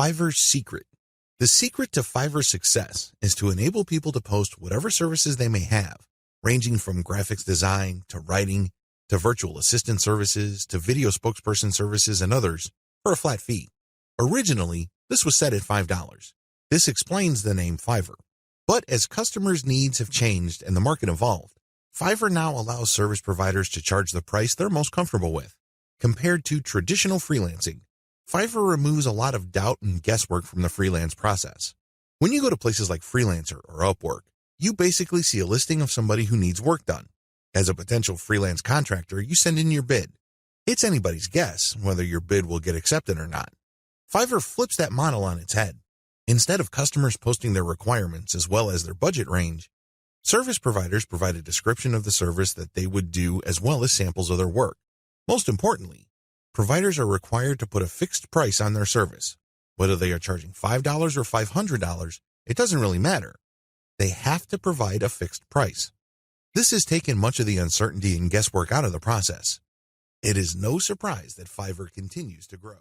Fiverr's secret. The secret to Fiverr's success is to enable people to post whatever services they may have, ranging from graphics design to writing to virtual assistant services to video spokesperson services and others for a flat fee. Originally, this was set at $5. This explains the name Fiverr. But as customers' needs have changed and the market evolved, Fiverr now allows service providers to charge the price they're most comfortable with. Compared to traditional freelancing, Fiverr removes a lot of doubt and guesswork from the freelance process. When you go to places like Freelancer or Upwork, you basically see a listing of somebody who needs work done. As a potential freelance contractor, you send in your bid. It's anybody's guess whether your bid will get accepted or not. Fiverr flips that model on its head. Instead of customers posting their requirements as well as their budget range, service providers provide a description of the service that they would do as well as samples of their work. Most importantly, providers are required to put a fixed price on their service. Whether they are charging $5 or $500, it doesn't really matter. They have to provide a fixed price. This has taken much of the uncertainty and guesswork out of the process. It is no surprise that Fiverr continues to grow.